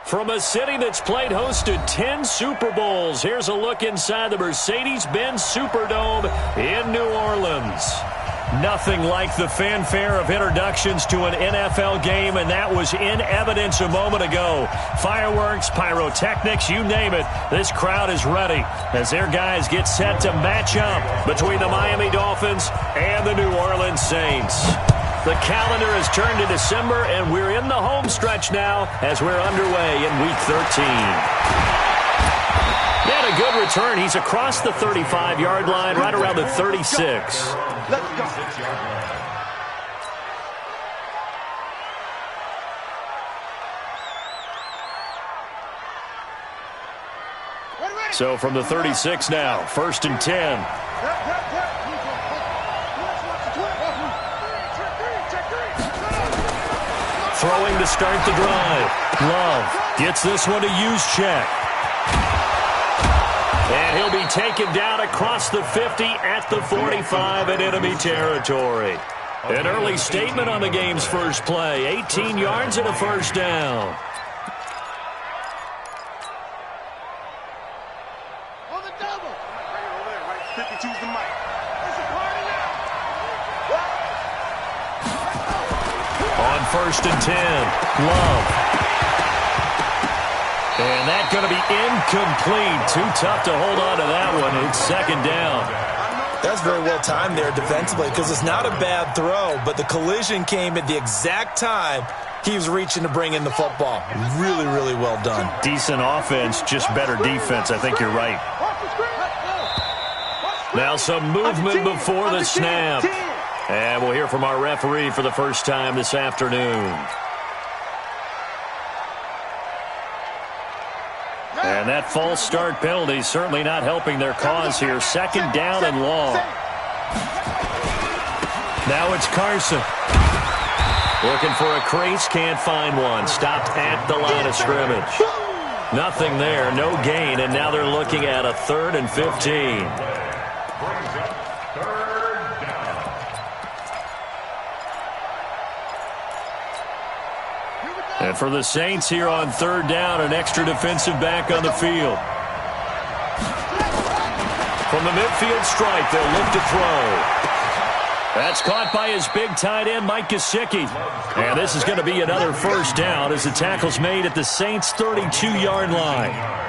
From a city that's played host to 10 Super Bowls, here's a look inside the Mercedes-Benz Superdome in New Orleans. Nothing like the fanfare of introductions to an NFL game, and that was in evidence a moment ago. Fireworks, pyrotechnics, you name it. This crowd is ready as their guys get set to match up between the Miami Dolphins and the New Orleans Saints. The calendar has turned to December, and we're in the home stretch now as we're underway in Week 13. He had a good return. He's across the 35-yard line, right around the 36. Let's go. So from the 36 now, 1st and 10. Throwing to start the drive. Love gets this one to use check. And he'll be taken down across the 50 at the 45 in enemy territory. An early statement on the game's first play. 18 yards and a first down. On the double. Right over there, right? 52's the mic. It's a party now. On 1st and 10, Love. And that's going to be incomplete. Too tough to hold on to that one. It's 2nd down. That's very well timed there defensively because it's not a bad throw, but the collision came at the exact time he was reaching to bring in the football. Really, really well done. Decent offense, just better defense. I think you're right. Now some movement before the snap. And we'll hear from our referee for the first time this afternoon. And that false start penalty is certainly not helping their cause here. 2nd down and long. Now it's Carson. Looking for a crease, can't find one. Stopped at the line of scrimmage. Nothing there, no gain, and now they're looking at a 3rd and 15. And for the Saints here on 3rd down, an extra defensive back on the field. From the midfield stripe, they'll look to throw. That's caught by his big tight end, Mike Gesicki. And this is going to be another first down as the tackle's made at the Saints' 32-yard line.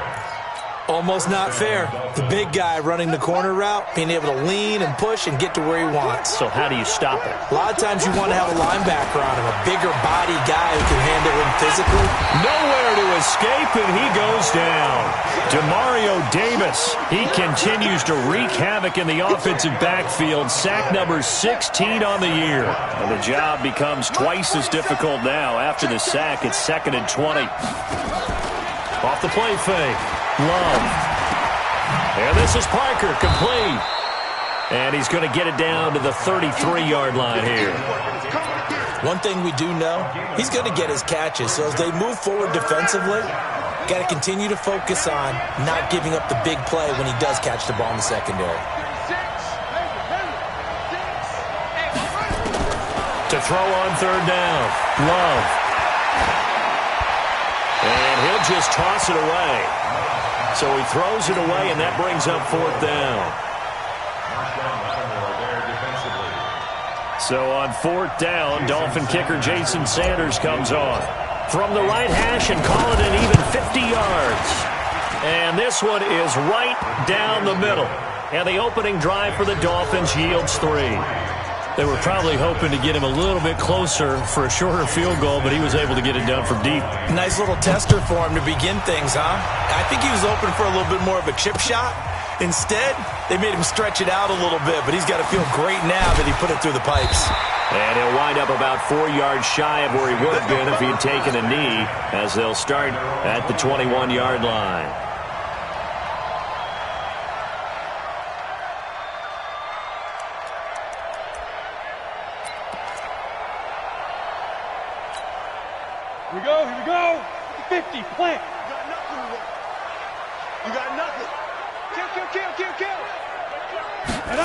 Almost not fair. The big guy running the corner route, being able to lean and push and get to where he wants. So how do you stop it? A lot of times you want to have a linebacker on him, a bigger body guy who can handle him physically. Nowhere to escape, and he goes down. Demario Davis, he continues to wreak havoc in the offensive backfield. Sack number 16 on the year. And the job becomes twice as difficult now. After the sack, it's 2nd and 20. Off the play fake. Love. And this is Parker, complete. And he's going to get it down to the 33-yard line here. One thing we do know, he's going to get his catches. So as they move forward defensively, got to continue to focus on not giving up the big play when he does catch the ball in the secondary. To throw on 3rd down, Love. And he'll just toss it away. So he throws it away, and that brings up 4th down. So on 4th down, Dolphin kicker Jason Sanders comes on. From the right hash and call it an even 50 yards. And this one is right down the middle. And the opening drive for the Dolphins yields 3. They were probably hoping to get him a little bit closer for a shorter field goal, but he was able to get it done from deep. Nice little tester for him to begin things, huh? I think he was open for a little bit more of a chip shot. Instead, they made him stretch it out a little bit, but he's got to feel great now that he put it through the pipes. And he'll wind up about 4 yards shy of where he would have been if he had taken a knee, as they'll start at the 21-yard line. Here we go, here we go. 50, plant. You got nothing. You got nothing. Kill. And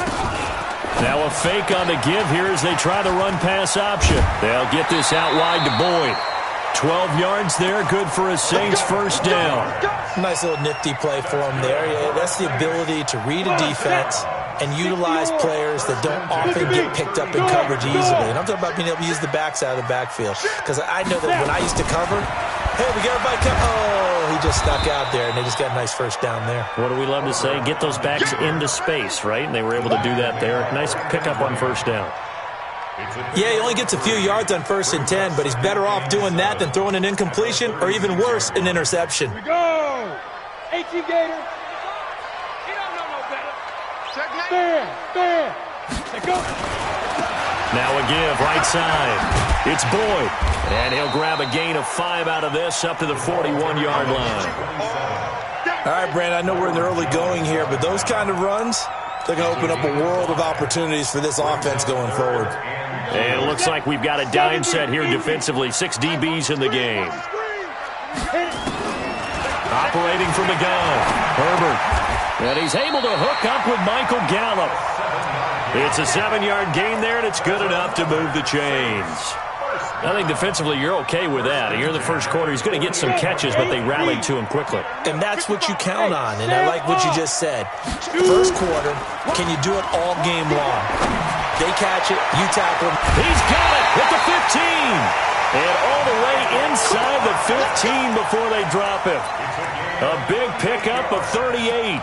now a fake on the give here as they try the run-pass option. They'll get this out wide to Boyd. 12 yards there, good for a Saints first down. Nice little nifty play for him there. Yeah, that's the ability to read a defense and utilize players that don't often get picked up in coverage easily. And I'm talking about being able to use the backside of the backfield. Because I know that when I used to cover, hey, we got everybody come. Oh, he just stuck out there, and they just got a nice first down there. What do we love to say? Get those backs into space, right? And they were able to do that there. Nice pickup on first down. Yeah, he only gets a few yards on 1st and 10, but he's better off doing that than throwing an incompletion or even worse, an interception. Here we go. 18 Gator. He don't know no better. Fair. Let go. Now a give, right side. It's Boyd. And he'll grab a gain of 5 out of this up to the 41-yard line. All right, Brandon, I know we're in the early going here, but those kind of runs, they're going to open up a world of opportunities for this offense going forward. And it looks like we've got a dime set here defensively. 6 DBs in the game. Operating from the gun, Herbert. And he's able to hook up with Michael Gallup. It's a 7-yard gain there, and it's good enough to move the chains. I think defensively you're okay with that. Here in the first quarter, he's going to get some catches, but they rallied to him quickly. And that's what you count on, and I like what you just said. First quarter, can you do it all game long? They catch it, you tackle him. He's got it at the 15. And all the way inside the 15 before they drop him. A big pickup of 38.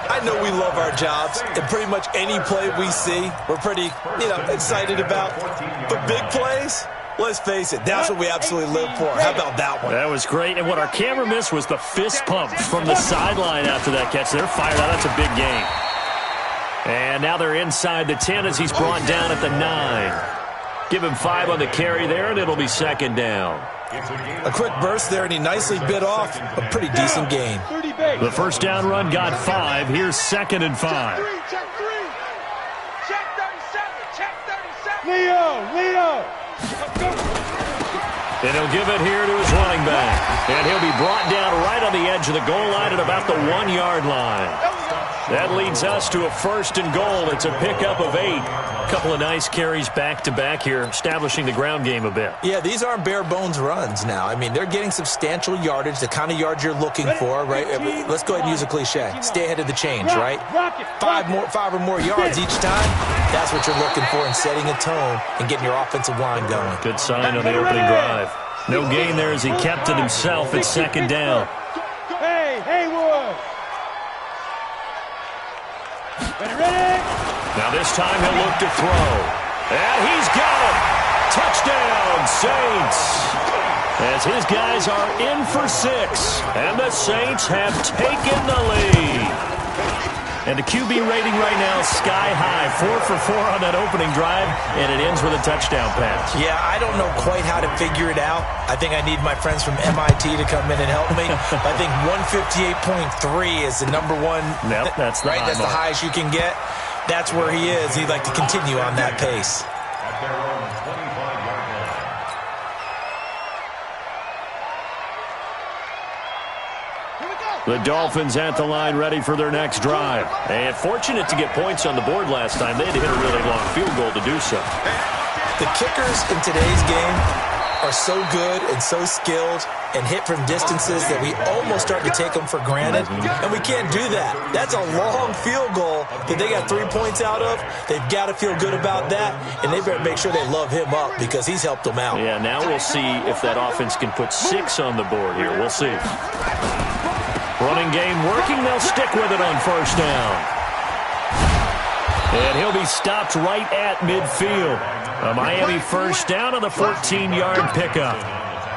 I know we love our jobs, and pretty much any play we see, we're pretty, excited about. But big plays, let's face it, that's what we absolutely live for. How about that one? That was great, and what our camera missed was the fist pump from the sideline after that catch. They're fired out. That's a big gain. And now they're inside the 10 as he's brought down at the 9. Give him 5 on the carry there, and it'll be second down. A quick burst there, and he nicely bit off a pretty decent gain. The first down run got 5. Here's 2nd and 5. Check 3. Check 37. Leo. Let's go. And he'll give it here to his running back. And he'll be brought down right on the edge of the goal line at about the 1-yard line. That leads us to a 1st and goal. It's a pickup of 8. A couple of nice carries back-to-back here, establishing the ground game a bit. Yeah, these aren't bare-bones runs now. I mean, they're getting substantial yardage, the kind of yards you're looking for, right? Let's go ahead and use a cliche. Stay ahead of the change, right? 5 or more yards each time. That's what you're looking for in setting a tone and getting your offensive line going. Good sign on the opening drive. No gain there as he kept it himself at 2nd down. Hey, Haywood. Ready? Now this time he'll look to throw. And he's got it. Touchdown, Saints. As his guys are in for 6. And the Saints have taken the lead. And the QB rating right now is sky high. 4 for 4 on that opening drive. And it ends with a touchdown pass. Yeah, I don't know quite how to figure it out. I think I need my friends from MIT to come in and help me. I think 158.3 is the number one. Yep, that's the right. high That's mark. the highest you can get. That's where he is. He'd like to continue on that pace. The Dolphins at the line ready for their next drive. And fortunate to get points on the board last time. They had to hit a really long field goal to do so. The kickers in today's game are so good and so skilled and hit from distances that we almost start to take them for granted. And we can't do that. That's a long field goal that they got 3 points out of. They've got to feel good about that. And they better make sure they love him up because he's helped them out. Yeah, now we'll see if that offense can put 6 on the board here. We'll see. Running game working. They'll stick with it on first down. And he'll be stopped right at midfield. A Miami first down on the 14-yard pickup.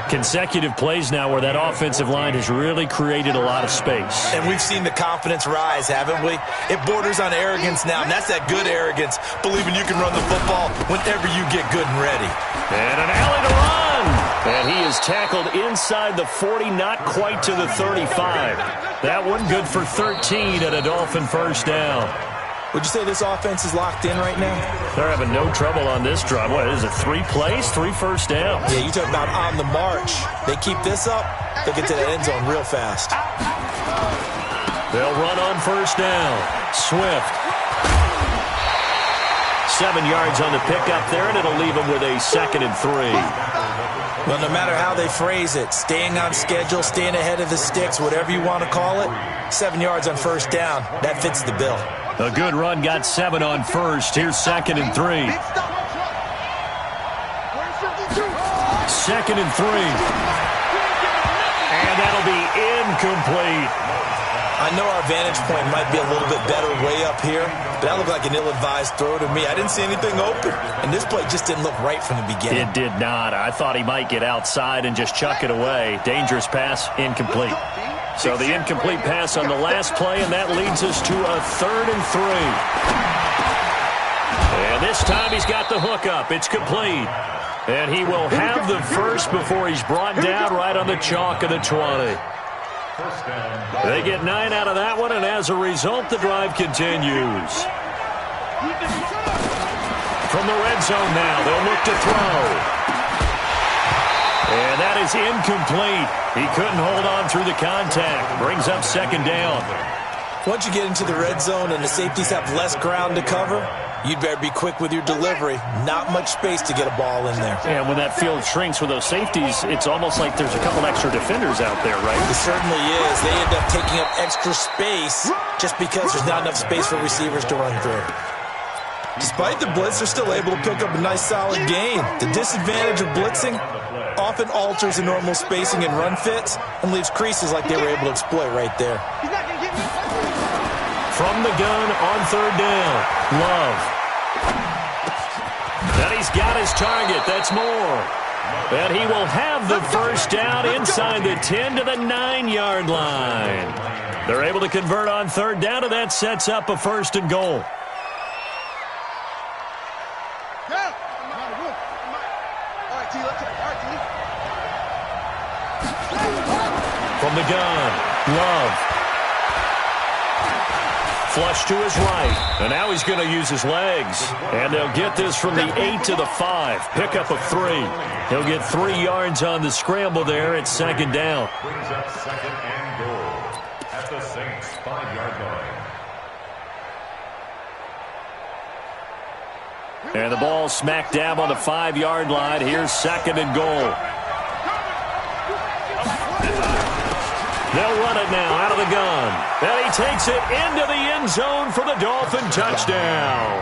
Consecutive plays now where that offensive line has really created a lot of space. And we've seen the confidence rise, haven't we? It borders on arrogance now, and that's that good arrogance, believing you can run the football whenever you get good and ready. And an alley to run. And he is tackled inside the 40, not quite to the 35. That one good for 13 at a Dolphin first down. Would you say this offense is locked in right now? They're having no trouble on this drive. What is it, 3 plays, 3 first downs? Yeah, you talk about on the march. They keep this up, they'll get to that end zone real fast. They'll run on first down. Swift. 7 yards on the pickup there, and it'll leave them with a 2nd and 3. Well, no matter how they phrase it, staying on schedule, staying ahead of the sticks, whatever you want to call it, 7 yards on first down, that fits the bill. A good run got 7 on first. Here's 2nd and 3. 2nd and 3. And that'll be incomplete. I know our vantage point might be a little bit better way up here, but that looked like an ill-advised throw to me. I didn't see anything open, and this play just didn't look right from the beginning. It did not. I thought he might get outside and just chuck it away. Dangerous pass, incomplete. So the incomplete pass on the last play, and that leads us to a 3rd and 3. And this time he's got the hook up. It's complete. And he will have the first before he's brought down right on the chalk of the 20. They get 9 out of that one, and as a result, the drive continues. From the red zone now, they'll look to throw. And that is incomplete. He couldn't hold on through the contact. Brings up 2nd down. Once you get into the red zone and the safeties have less ground to cover, you'd better be quick with your delivery. Not much space to get a ball in there. And when that field shrinks with those safeties, it's almost like there's a couple extra defenders out there, right? It certainly is. They end up taking up extra space just because there's not enough space for receivers to run through. Despite the blitz, they're still able to pick up a nice solid gain. The disadvantage of blitzing often alters the normal spacing and run fits and leaves creases like they were able to exploit right there. From the gun on 3rd down, Love. And he's got his target. That's more. And he will have the first down inside the 10 to the 9-yard line. They're able to convert on 3rd down, and that sets up a 1st and goal. From the gun, Love. Flush to his right, and now he's going to use his legs. And they'll get this from the 8 to the 5. Pickup of 3. He'll get 3 yards on the scramble there at 2nd down. Brings up 2nd and goal at the Saints 5-yard line. And the ball smack dab on the 5-yard line. Here's 2nd and goal. They'll run it now out of the gun. And he takes it into the end zone for the Dolphin touchdown.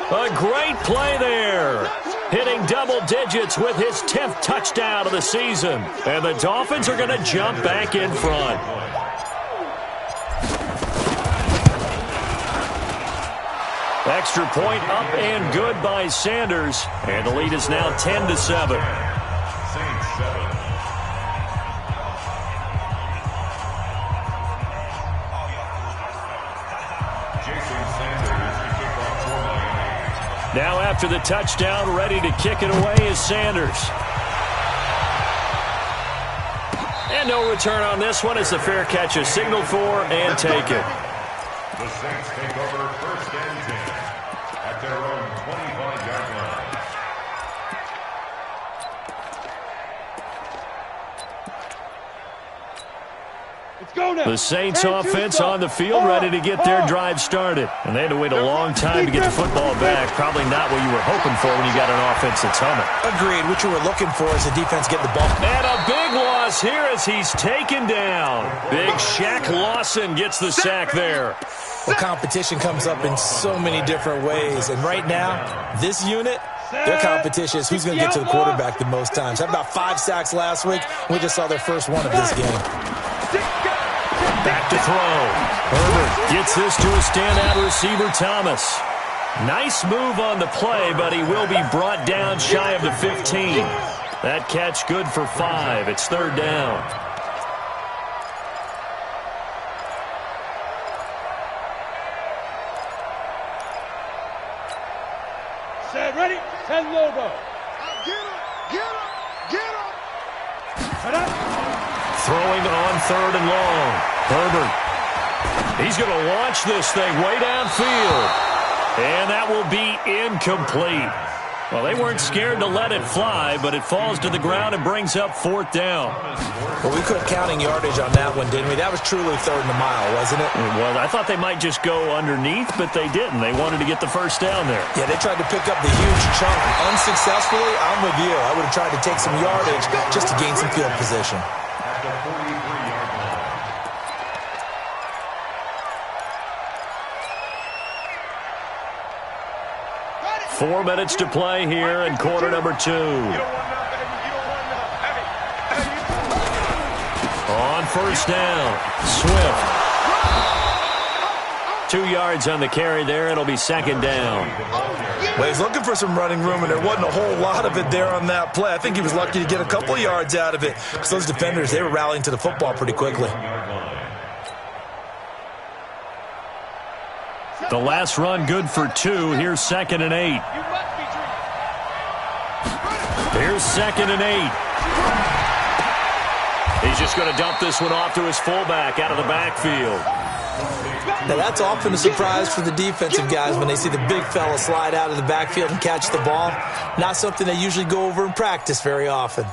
A great play there. Hitting double digits with his 10th touchdown of the season. And the Dolphins are going to jump back in front. Extra point up and good by Sanders. And the lead is now 10-7. Saints 7. Now after the touchdown, ready to kick it away is Sanders. And no return on this one as the fair catch is signaled for and taken. The Saints take over 1st and 10 at their own 25-yard line. The Saints offense on the field ready to get their drive started. And they had to wait a long time to get the football back. Probably not what you were hoping for when you got an offense that's humming. Agreed. What you were looking for is the defense getting the ball. And a big loss here as he's taken down. Big Shaq Lawson gets the sack there. Well, competition comes up in so many different ways. And right now, this unit, their competition is who's going to get to the quarterback the most times. Had about 5 sacks last week. We just saw their first one of this game. Back to throw. Herbert gets this to a standout receiver, Thomas. Nice move on the play, but he will be brought down shy of the 15. That catch good for 5. It's third down. Set, ready, set, logo. Get him. Throwing on third and long. Herbert. He's going to launch this thing way downfield. And that will be incomplete. Well, they weren't scared to let it fly, but it falls to the ground and brings up fourth down. Well, we quit counting yardage on that one, didn't we? That was truly third and a mile, wasn't it? Well, I thought they might just go underneath, but they didn't. They wanted to get the first down there. Yeah, they tried to pick up the huge chunk unsuccessfully. I'm with you. I would have tried to take some yardage just to gain some field position. At the 43-yard line. 4 minutes to play here in quarter number 2. On first down, Swift. 2 yards on the carry there. It'll be second down. Well, he's looking for some running room, and there wasn't a whole lot of it there on that play. I think he was lucky to get a couple yards out of it because those defenders, they were rallying to the football pretty quickly. The last run good for 2. Here's second and 8. Here's second and 8. He's just going to dump this one off to his fullback out of the backfield. Now, that's often a surprise for the defensive guys when they see the big fella slide out of the backfield and catch the ball. Not something they usually go over in practice very often.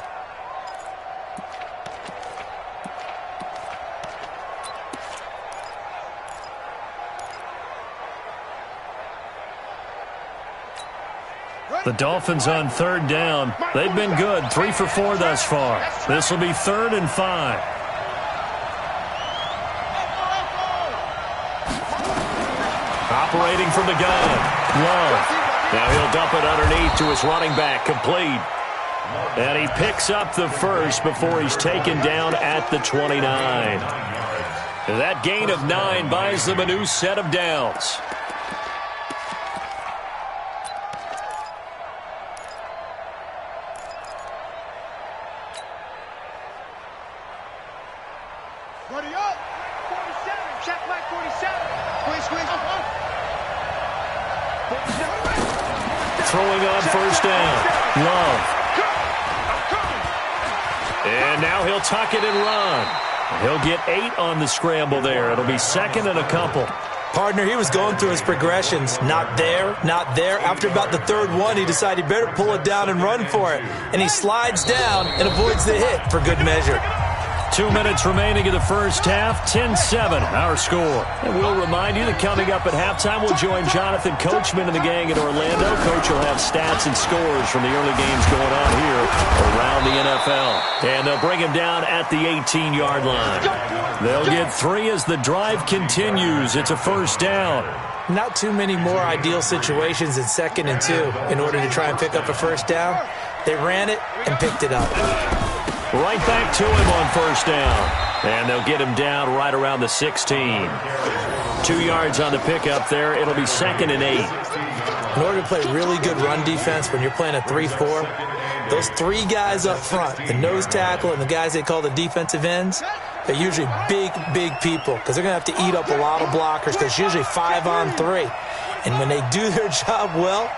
The Dolphins on third down. They've been good, 3 for 4 thus far. This will be 3rd and 5. Operating from the gun, Love. Now he'll dump it underneath to his running back, complete. And he picks up the first before he's taken down at the 29. That gain of 9 buys them a new set of downs. Ready up. 47. Check back 47. Squeeze. Throwing on first down. Love. And now he'll tuck it and run. He'll get 8 on the scramble there. It'll be second and a couple. Partner, he was going through his progressions. Not there, not there. After about the third one, he decided he better pull it down and run for it. And he slides down and avoids the hit for good measure. 2 minutes remaining in the first half, 10-7, our score. And we'll remind you that coming up at halftime, we'll join Jonathan Coachman and the gang in Orlando. Coach will have stats and scores from the early games going on here around the NFL. And they'll bring him down at the 18-yard line. They'll get 3 as the drive continues. It's a first down. Not too many more ideal situations in 2nd and 2 in order to try and pick up a first down. They ran it and picked it up. Right back to him on first down. And they'll get him down right around the 16. 2 yards on the pickup there. It'll be second and 8. In order to play really good run defense when you're playing a 3-4, those 3 guys up front, the nose tackle and the guys they call the defensive ends, they're usually big people because they're going to have to eat up a lot of blockers because it's usually 5 on 3. And when they do their job well,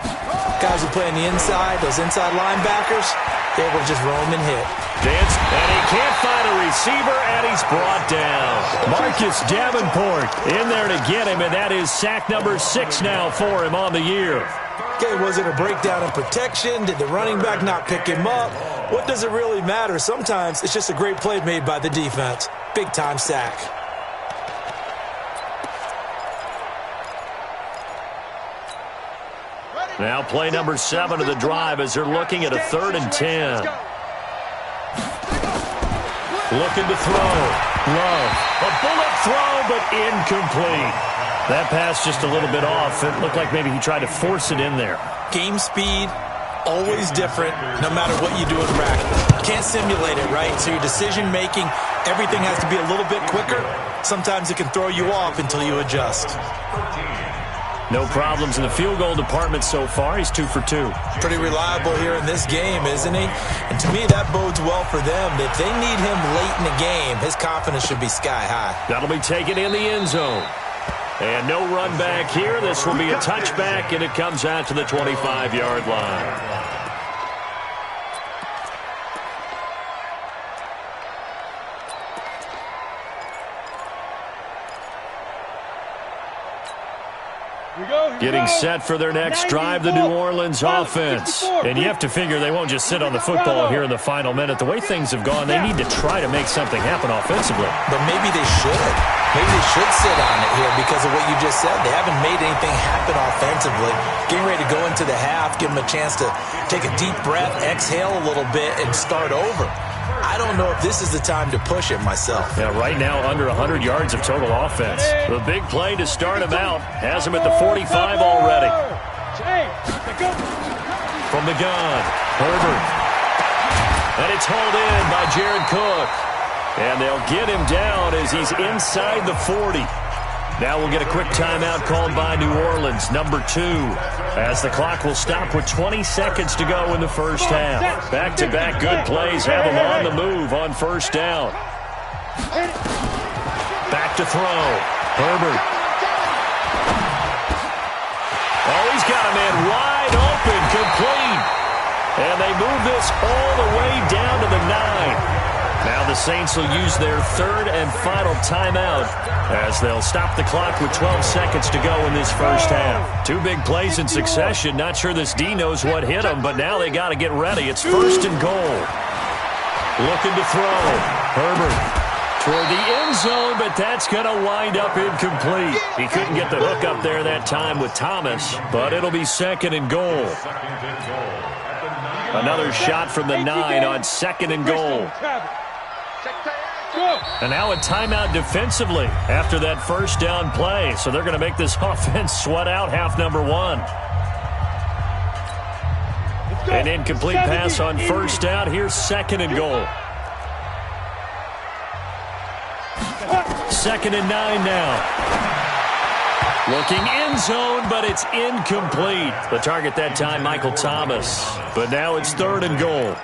guys who play on the inside, those inside linebackers, they're able to just roam and hit. Dance, and he can't find a receiver, and he's brought down. Marcus Davenport in there to get him, and that is sack number 6 now for him on the year. Okay, was it a breakdown in protection? Did the running back not pick him up? What does it really matter? Sometimes it's just a great play made by the defense. Big-time sack. Now play number 7 of the drive as they're looking at a 3rd and 10. Looking to throw. Love. A bullet throw, but incomplete. That pass just a little bit off. It looked like maybe he tried to force it in there. Game speed, always different, no matter what you do in practice. You can't simulate it, right? So your decision-making, everything has to be a little bit quicker. Sometimes it can throw you off until you adjust. No problems in the field goal department so far. He's 2 for 2. Pretty reliable here in this game, isn't he? And to me, that bodes well for them. If they need him late in the game, his confidence should be sky high. That'll be taken in the end zone. And no run back here. This will be a touchback, and it comes out to the 25-yard line. Getting set for their next drive, the New Orleans offense. And you have to figure they won't just sit on the football here in the final minute. The way things have gone, they need to try to make something happen offensively. But maybe they should. Maybe they should sit on it here because of what you just said. They haven't made anything happen offensively. Getting ready to go into the half, give them a chance to take a deep breath, exhale a little bit, and start over. I don't know if this is the time to push it myself. Yeah, right now under 100 yards of total offense. The big play to start him out. Has him at the 45 already. From the gun, Herbert. And it's hauled in by Jared Cook. And they'll get him down as he's inside the 40. Now we'll get a quick timeout called by New Orleans, number 2, as the clock will stop with 20 seconds to go in the first half. Back-to-back good plays have him on the move on first down. Back to throw. Herbert. Oh, he's got a man wide open, complete. And they move this all the way down to the 9. Now the Saints will use their third and final timeout as they'll stop the clock with 12 seconds to go in this first half. 2 big plays in succession. Not sure this D knows what hit him, but now they got to get ready. It's first and goal. Looking to throw. Herbert toward the end zone, but that's going to wind up incomplete. He couldn't get the hook up there that time with Thomas, but it'll be second and goal. Another shot from the 9 on second and goal. And now a timeout defensively after that first down play. So they're going to make this offense sweat out half number 1. An incomplete pass on first down. Here's second and goal. Second and 9 now. Looking end zone, but it's incomplete. The target that time, Michael Thomas. But now it's third and goal.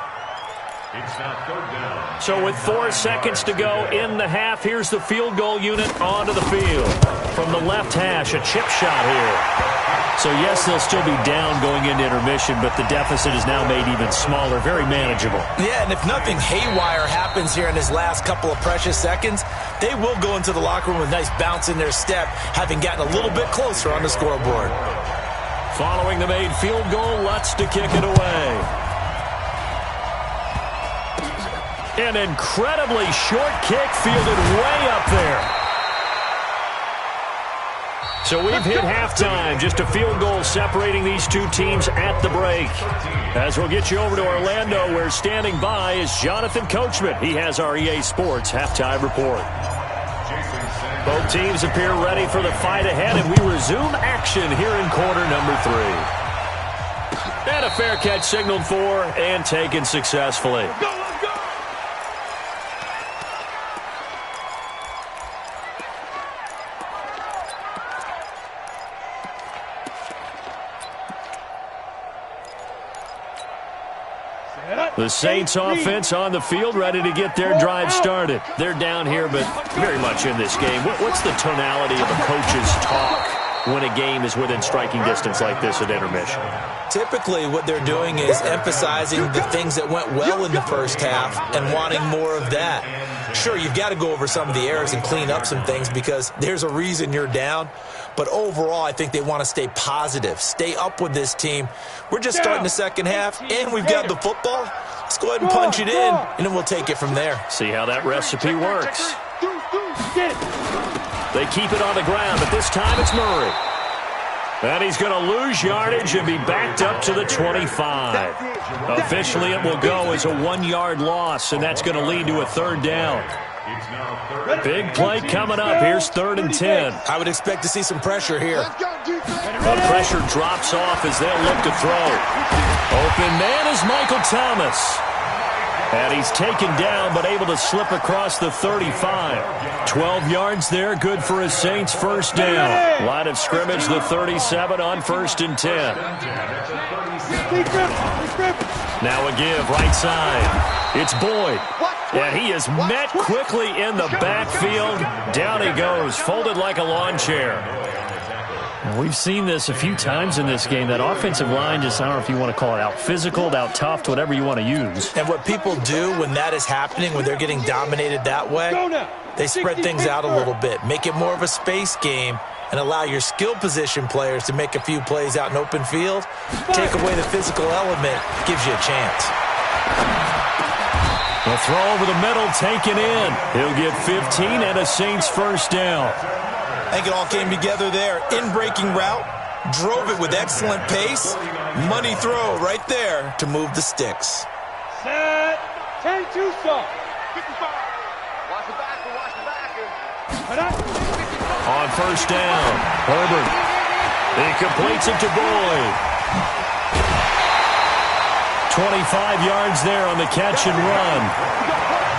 So with 4 seconds to go in the half, here's the field goal unit onto the field. From the left hash, a chip shot here. So yes, they'll still be down going into intermission, but the deficit is now made even smaller, very manageable. Yeah, and if nothing haywire happens here in his last couple of precious seconds, they will go into the locker room with a nice bounce in their step, having gotten a little bit closer on the scoreboard. Following the made field goal, Lutz to kick it away. An incredibly short kick fielded way up there. So we've hit halftime. Just a field goal separating these two teams at the break. As we'll get you over to Orlando, where standing by is Jonathan Coachman. He has our EA Sports halftime report. Both teams appear ready for the fight ahead, and we resume action here in quarter number 3. And a fair catch signaled for and taken successfully. The Saints offense on the field, ready to get their drive started. They're down here, but very much in this game. What's the tonality of a coach's talk when a game is within striking distance like this at intermission? Typically, what they're doing is emphasizing the things that went well in the first half and wanting more of that. Sure, you've got to go over some of the errors and clean up some things because there's a reason you're down. But overall, I think they want to stay positive, stay up with this team. We're just starting the second half, and we've got the football. Let's go ahead and punch it in, and then we'll take it from there. See how that recipe works. They keep it on the ground, but this time it's Murray. And he's going to lose yardage and be backed up to the 25. Officially, it will go as a 1-yard loss, and that's going to lead to a third down. Big play coming up. Here's 3rd and 10. I would expect to see some pressure here. The pressure drops off as they'll look to throw. Open man is Michael Thomas. And he's taken down but able to slip across the 35. 12 yards there, good for a Saints first down. Line of scrimmage, the 37 on 1st and 10. Now a give, right side. It's Boyd. And he is met quickly in the backfield. Down he goes, folded like a lawn chair. We've seen this a few times in this game. That offensive line just, I don't know if you want to call it out physical, out tough, whatever you want to use. And what people do when that is happening, when they're getting dominated that way, they spread things out a little bit, make it more of a space game, and allow your skill position players to make a few plays out in open field. Take away the physical element, gives you a chance. The throw over the middle, taken in. He'll get 15 and a Saints first down. I think it all came together there. In-breaking route, drove it with excellent pace. Money throw right there to move the sticks. Set. 10-2 stop. 55. Watch the backer. On first down, Herbert. He completes it to Boyd. 25 yards there on the catch and run.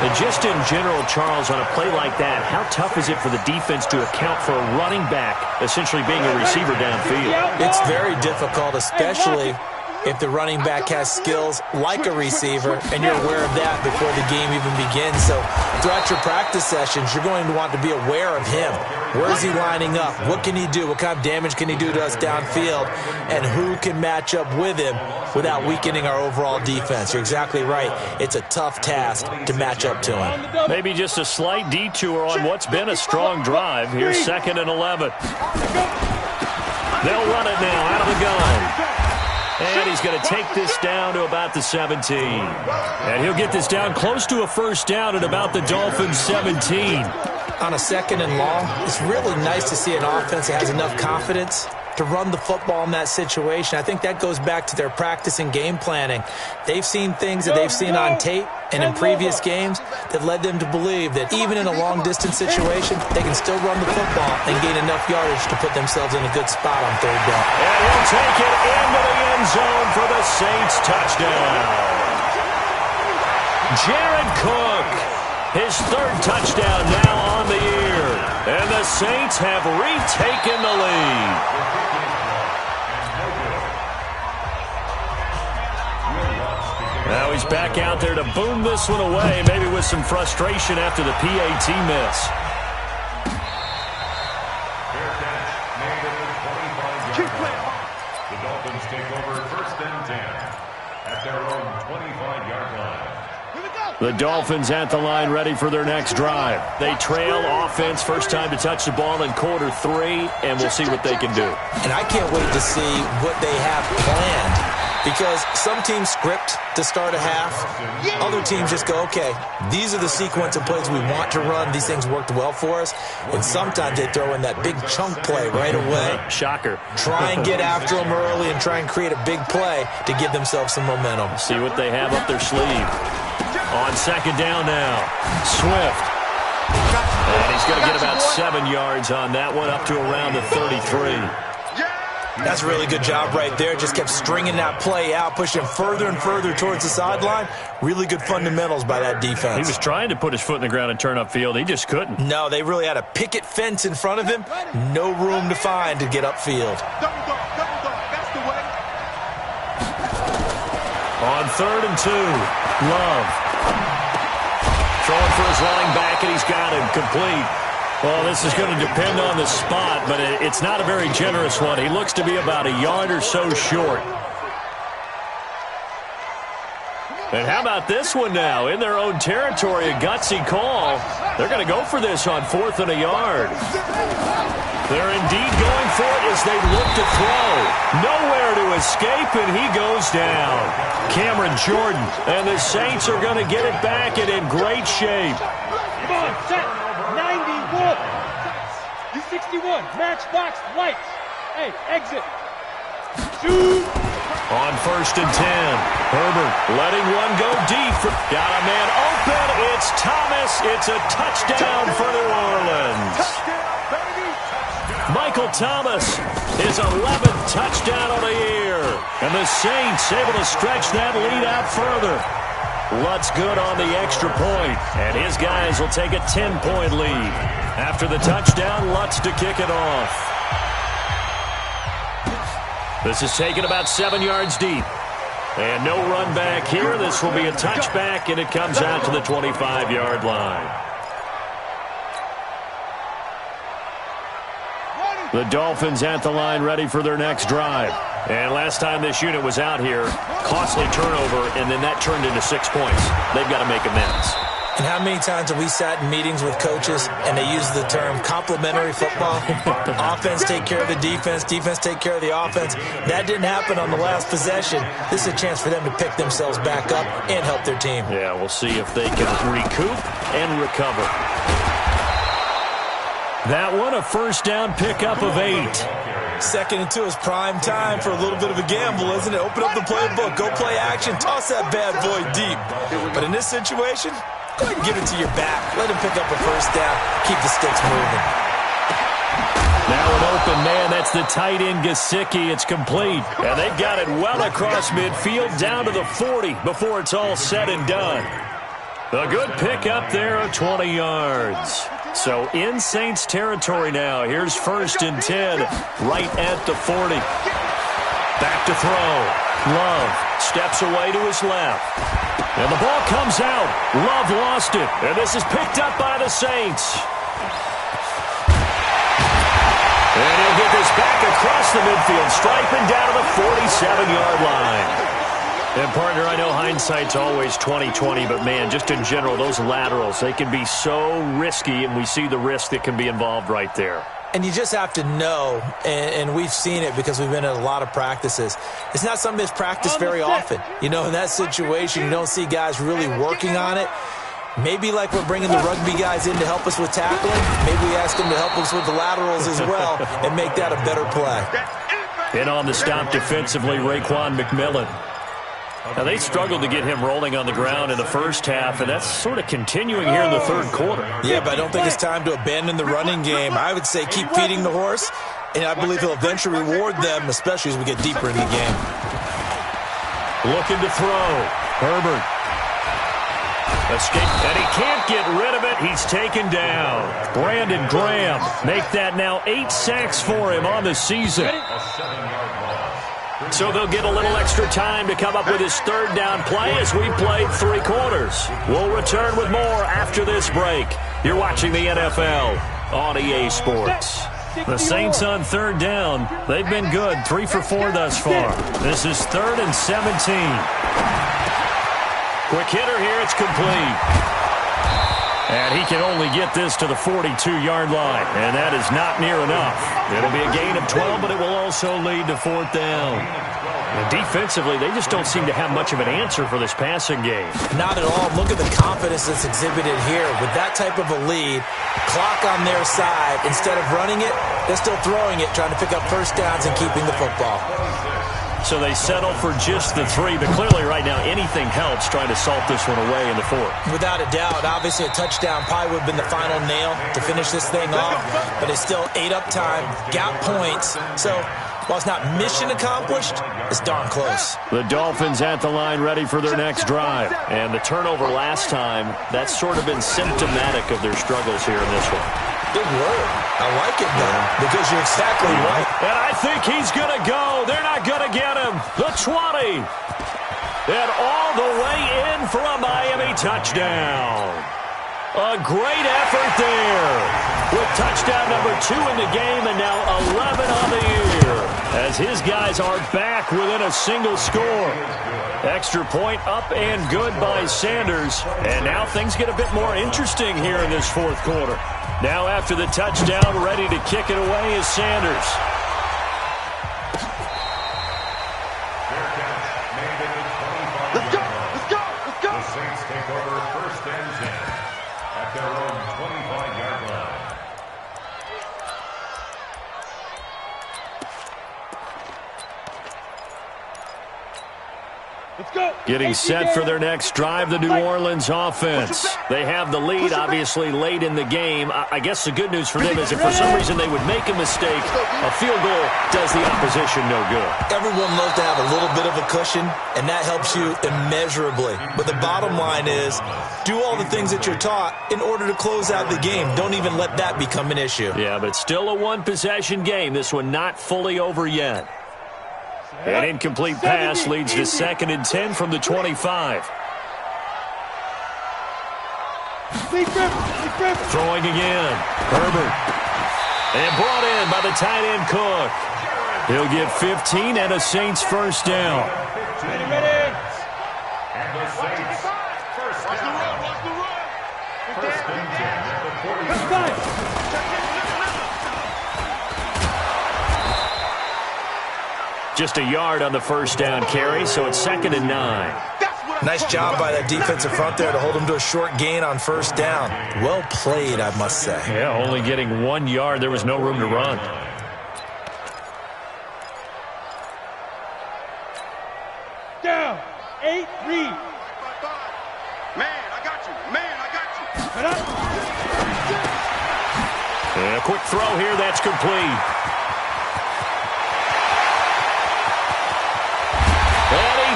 And just in general, Charles, on a play like that, how tough is it for the defense to account for a running back essentially being a receiver downfield? It's very difficult, especially if the running back has skills like a receiver, and you're aware of that before the game even begins. So throughout your practice sessions, you're going to want to be aware of him. Where is he lining up? What can he do? What kind of damage can he do to us downfield? And who can match up with him without weakening our overall defense? You're exactly right. It's a tough task to match up to him. Maybe just a slight detour on what's been a strong drive. Here's 2nd and 11. They'll run it now out of the gun. And he's going to take this down to about the 17. And he'll get this down close to a first down at about the Dolphins' 17. On a 2nd and long, it's really nice to see an offense that has enough confidence to run the football in that situation. I think that goes back to their practice and game planning. They've seen things that they've seen on tape and in previous games that led them to believe that even in a long-distance situation, they can still run the football and gain enough yardage to put themselves in a good spot on 3rd down. And he'll take it into the end zone for the Saints touchdown. Jared Cook, his 3rd touchdown now on the year. And the Saints have retaken the lead. Now he's back out there to boom this one away, maybe with some frustration after the PAT miss. The Dolphins take over 1st and 10 at their own 25-yard line. The Dolphins at the line ready for their next drive. They trail offense, first time to touch the ball in quarter 3, and we'll see what they can do. And I can't wait to see what they have planned, because some teams script to start a half. Other teams just go, okay, these are the sequence of plays we want to run. These things worked well for us. And sometimes they throw in that big chunk play right away. Shocker. Try and get after them early and try and create a big play to give themselves some momentum. See what they have up their sleeve. On 2nd down now, Swift. And he's going to get about 7 yards on that one, up to around the 33. That's a really good job right there. Just kept stringing that play out, pushing him further and further towards the sideline. Really good fundamentals by that defense. He was trying to put his foot in the ground and turn upfield. He just couldn't. No, they really had a picket fence in front of him. No room to find to get upfield. That's the way. On 3rd and 2, Love. Throwing for his running back, and he's got him complete. Well, this is going to depend on the spot, but it's not a very generous one. He looks to be about a yard or so short. And how about this one now? In their own territory, a gutsy call. They're going to go for this on 4th and a yard. They're indeed going for it as they look to throw. Nowhere to escape, and he goes down. Cameron Jordan, and the Saints are going to get it back and in great shape. Come on, set. 91. You 61. Matchbox lights. Hey, exit. Shoot. On 1st and 10, Herbert letting one go deep. Got a man open. It's Thomas. It's a touchdown for New Orleans. Michael Thomas, his 11th touchdown of the year. And the Saints able to stretch that lead out further. Lutt's good on the extra point, and his guys will take a 10-point lead. After the touchdown, Lutt's to kick it off. This is taken about 7 yards deep. And no run back here. This will be a touchback, and it comes out to the 25-yard line. The Dolphins at the line ready for their next drive. And last time this unit was out here, costly turnover, and then that turned into 6 points. They've got to make amends. And how many times have we sat in meetings with coaches and they use the term complementary football? Offense take care of the defense, defense take care of the offense. That didn't happen on the last possession. This is a chance for them to pick themselves back up and help their team. Yeah, we'll see if they can recoup and recover. That one, a first down pickup of 8. 2nd and 2 is prime time for a little bit of a gamble, isn't it? Open up the playbook, go play action, toss that bad boy deep. But in this situation, go ahead and give it to your back. Let him pick up a first down. Keep the sticks moving. Now an open man. That's the tight end, Gesicki. It's complete. And they've got it well across midfield down to the 40 before it's all said and done. A good pickup there of 20 yards. So in Saints territory now. Here's 1st and 10 right at the 40. Back to throw. Love steps away to his left. And the ball comes out. Love lost it. And this is picked up by the Saints. And he'll get this back across the midfield, striping down to the 47-yard line. And, partner, I know hindsight's always 20/20, but, man, just in general, those laterals, they can be so risky, and we see the risk that can be involved right there. And you just have to know, and we've seen it because we've been at a lot of practices. It's not something that's practiced very often. You know, in that situation, you don't see guys really working on it. Maybe like we're bringing the rugby guys in to help us with tackling, maybe we ask them to help us with the laterals as well and make that a better play. In on the stop defensively, Raekwon McMillan. Now, they struggled to get him rolling on the ground in the first half, and that's sort of continuing here in the third quarter. Yeah, but I don't think it's time to abandon the running game. I would say keep feeding the horse, and I believe he'll eventually reward them, especially as we get deeper in the game. Looking to throw. Herbert. Escape, and he can't get rid of it. He's taken down. Brandon Graham make that now 8 sacks for him on the season. So they'll get a little extra time to come up with his 3rd down play as we played 3 quarters. We'll return with more after this break. You're watching the NFL on EA Sports. The Saints on 3rd down. They've been good, 3 for 4 thus far. This is 3rd and 17. Quick hitter here, it's complete. And he can only get this to the 42-yard line, and that is not near enough. It'll be a gain of 12, but it will also lead to 4th down. And defensively, they just don't seem to have much of an answer for this passing game. Not at all. Look at the confidence that's exhibited here. With that type of a lead, clock on their side, instead of running it, they're still throwing it, trying to pick up first downs and keeping the football. So they settle for just the 3, but clearly right now anything helps trying to salt this one away in the 4th. Without a doubt, obviously a touchdown probably would have been the final nail to finish this thing off, but it's still 8 up time, got points, so while it's not mission accomplished, it's darn close. The Dolphins at the line ready for their next drive, and the turnover last time, that's sort of been symptomatic of their struggles here in this one. Big word. I like it, though, because you're exactly right. And I think he's going to go. They're not going to get him. The 20. And all the way in for a Miami touchdown. A great effort there. With touchdown number 2 in the game and now 11 on the year. As his guys are back within a single score. Extra point up and good by Sanders. And now things get a bit more interesting here in this 4th quarter. Now after the touchdown, ready to kick it away is Sanders. Let's go! Let's go! Let's go! The Saints take over 1st and 10 at their own 25-yard line. Let's go! Getting set for their next drive, the New Orleans offense. They have the lead, obviously, late in the game. I guess the good news for them is if for some reason they would make a mistake, a field goal does the opposition no good. Everyone loves to have a little bit of a cushion, and that helps you immeasurably. But the bottom line is, do all the things that you're taught in order to close out the game. Don't even let that become an issue. Yeah, but still a one-possession game. This one not fully over yet. An incomplete pass leads to 2nd and 10 from the 25. Throwing again. Herbert. And brought in by the tight end Cook. He'll get 15 and a Saints first down. Ready. And the Saints first down. First and 10 at the 45. Just a yard on the first down carry, so it's 2nd and 9. Nice job by that defensive front there to hold him to a short gain on first down. Well played, I must say. Yeah, only getting 1 yard. There was no room to run. Down. 8, read. Man, I got you. And a quick throw here, that's complete.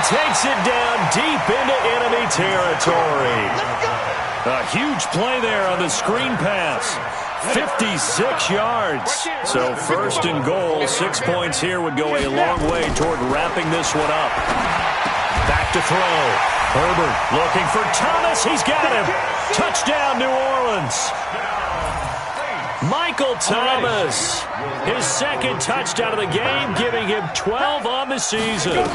Takes it down deep into enemy territory. A huge play there on the screen pass. 56 yards. So 1st and goal, 6 points here would go a long way toward wrapping this one up. Back to throw. Herbert looking for Thomas. He's got him. Touchdown, New Orleans. Michael Thomas, his 2nd touchdown of the game, giving him 12 on the season.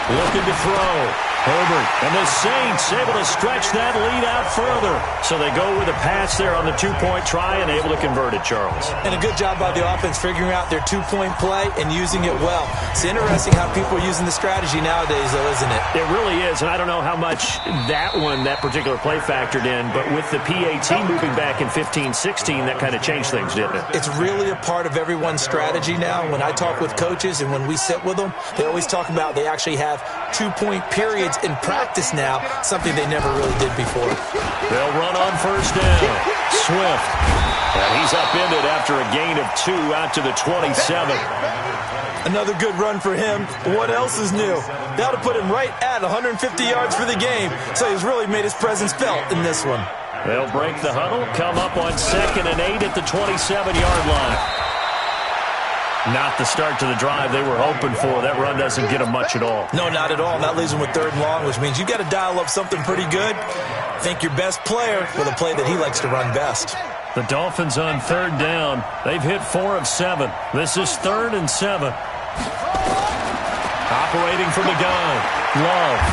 Looking to throw. Herbert and the Saints able to stretch that lead out further. So they go with a pass there on the 2-point try and able to convert it, Charles. And a good job by the offense figuring out their 2-point play and using it well. It's interesting how people are using the strategy nowadays, though, isn't it? It really is, and I don't know how much that particular play factored in, but with the PAT moving back in 15-16, that kind of changed things, didn't it? It's really a part of everyone's strategy now. When I talk with coaches and when we sit with them, they always talk about they actually have 2-point periods in practice now, something they never really did before. They'll run on first down. Swift. And he's upended after a gain of 2 out to the 27. Another good run for him. What else is new? That'll put him right at 150 yards for the game, so he's really made his presence felt in this one. They'll break the huddle, come up on 2nd and 8 at the 27-yard line. Not the start to the drive they were hoping for. That run doesn't get them much at all. No, not at all. That leaves them with 3rd and long, which means you got to dial up something pretty good. Think your best player with a play that he likes to run best. The Dolphins on 3rd down. They've hit 4 of 7. This is 3rd and 7. Operating from the gun. Love.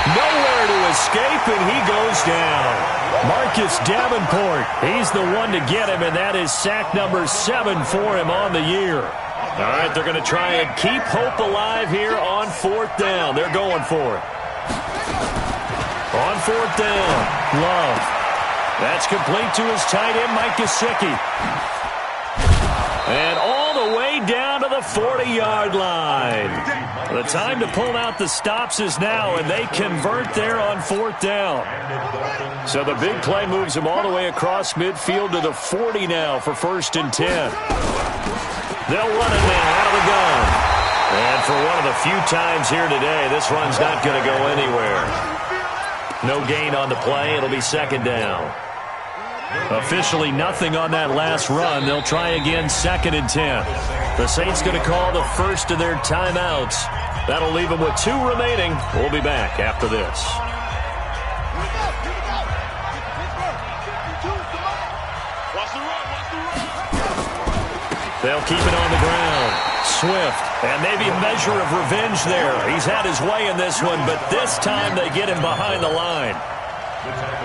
Nowhere to escape, and he goes down. Marcus Davenport, he's the one to get him, and that is sack number 7 for him on the year. All right, they're going to try and keep hope alive here on 4th down. They're going for it. On 4th down, Love. That's complete to his tight end, Mike Gesicki. And all the way down to the 40-yard line. The time to pull out the stops is now, and they convert there on 4th down. So the big play moves them all the way across midfield to the 40 now for 1st and 10. They'll run it now out of the gun. And for one of the few times here today, this run's not going to go anywhere. No gain on the play. It'll be 2nd down. Officially nothing on that last run. They'll try again 2nd and 10. The Saints going to call the first of their timeouts. That'll leave them with 2 remaining. We'll be back after this. They'll keep it on the ground. Swift, and maybe a measure of revenge there. He's had his way in this one, but this time they get him behind the line.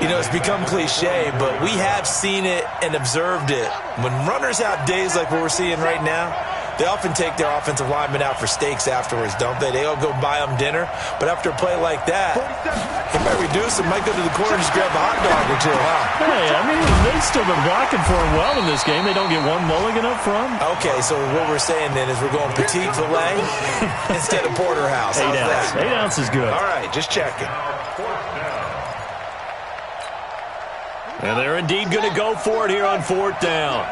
You know, it's become cliche, but we have seen it and observed it. When runners have days like what we're seeing right now, They often take their offensive linemen out for steaks afterwards, don't they? They all go buy them dinner. But after a play like that, they might reduce them, might go to the corner and just grab a hot dog or two, huh? Hey, I mean, they've still been blocking for him well in this game. They don't get one mulligan up front. Okay, so what we're saying then is we're going petite filet instead of porterhouse. 8 ounce. 8 ounce is good. All right, just checking. And they're indeed going to go for it here on 4th down.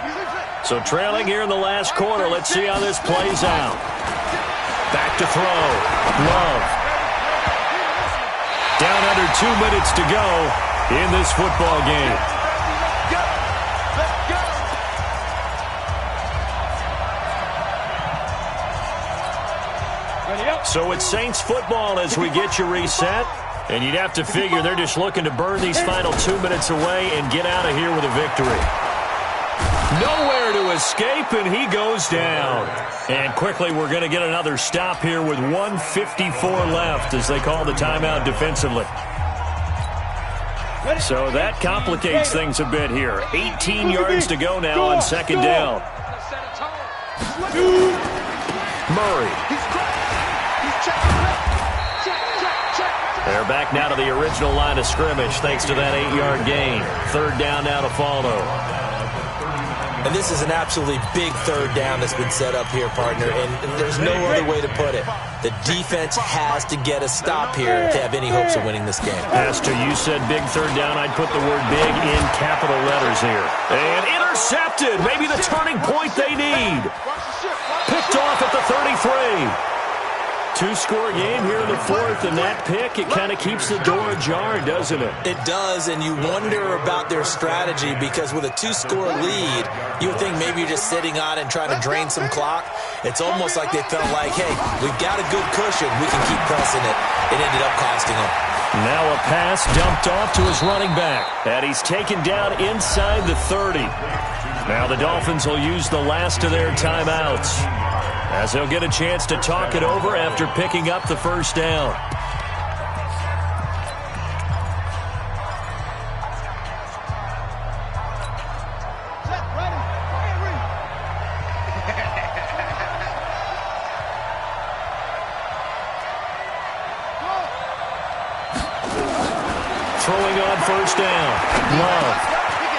So trailing here in the last quarter. Let's see how this plays out. Back to throw. Love. Down under 2 minutes to go in this football game. So it's Saints football as we get you reset. And you'd have to figure they're just looking to burn these final 2 minutes away and get out of here with a victory. Nowhere to escape, and he goes down. And quickly, we're going to get another stop here with 1:54 left as they call the timeout defensively. So that complicates things a bit here. 18 yards to go now on 2nd down. Murray. They're back now to the original line of scrimmage thanks to that 8-yard gain. 3rd down now to follow. And this is an absolutely big 3rd down that's been set up here, partner, and there's no other way to put it. The defense has to get a stop here if they have any hopes of winning this game. Pastor, you said big 3rd down. I'd put the word big in capital letters here. And intercepted. Maybe the turning point they need. Picked off at the 33. 2-score game here in the 4th, and that pick, it kind of keeps the door ajar, doesn't it? It does, and you wonder about their strategy because with a 2-score lead, you would think maybe you're just sitting on it and trying to drain some clock. It's almost like they felt like, hey, we've got a good cushion. We can keep pressing it. It ended up costing them. Now a pass dumped off to his running back, and he's taken down inside the 30. Now the Dolphins will use the last of their timeouts, as they'll get a chance to talk it over after picking up the 1st down. Throwing on 1st down. Love.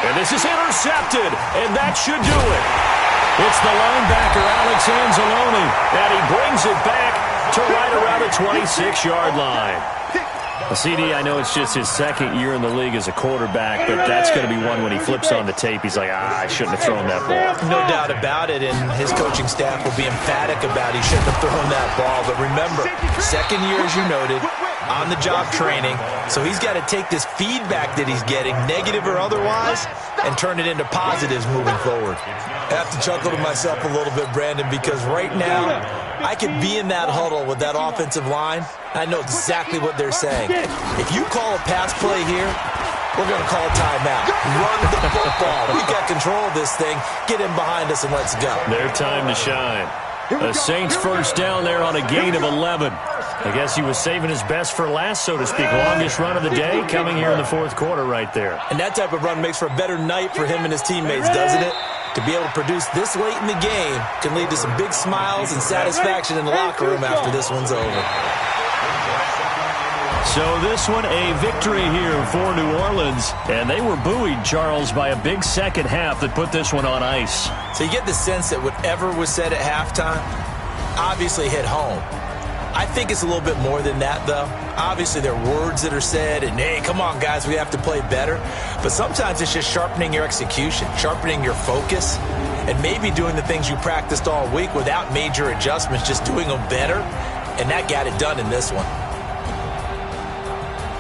And this is intercepted, and that should do it. It's the linebacker, Alex Anzalone, and he brings it back to right around the 26-yard line. CD, I know it's just his 2nd year in the league as a quarterback, but that's going to be one when he flips on the tape. He's like, I shouldn't have thrown that ball. No doubt about it, and his coaching staff will be emphatic about he shouldn't have thrown that ball. But remember, 2nd year, as you noted, on-the-job training, so he's got to take this feedback that he's getting, negative or otherwise, and turn it into positives moving forward. I have to chuckle to myself a little bit, Brandon, because right now, I could be in that huddle with that offensive line. I know exactly what they're saying. If you call a pass play here, we're going to call a timeout. Run the football. We've got control of this thing. Get in behind us and let's go. Their time to shine. The Saints 1st down there on a gain of 11. I guess he was saving his best for last, so to speak. Longest run of the day coming here in the 4th quarter right there. And that type of run makes for a better night for him and his teammates, doesn't it? To be able to produce this late in the game can lead to some big smiles and satisfaction in the locker room after this one's over. So this one, a victory here for New Orleans. And they were buoyed, Charles, by a big second half that put this one on ice. So you get the sense that whatever was said at halftime obviously hit home. I think it's a little bit more than that, though. Obviously, there are words that are said, and, hey, come on, guys, we have to play better. But sometimes it's just sharpening your execution, sharpening your focus, and maybe doing the things you practiced all week without major adjustments, just doing them better, and that got it done in this one.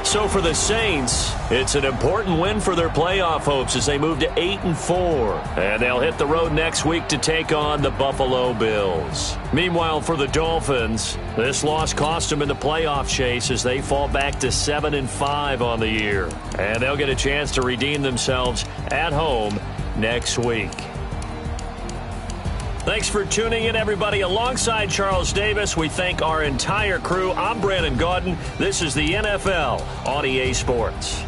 So for the Saints, it's an important win for their playoff hopes as they move to 8-4. And they'll hit the road next week to take on the Buffalo Bills. Meanwhile, for the Dolphins, this loss cost them in the playoff chase as they fall back to 7-5 on the year. And they'll get a chance to redeem themselves at home next week. Thanks for tuning in, everybody. Alongside Charles Davis, we thank our entire crew. I'm Brandon Gaudin. This is the NFL on EA Sports.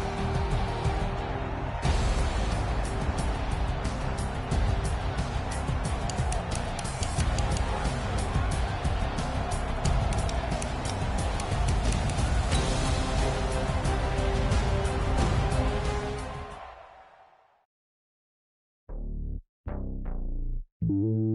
you.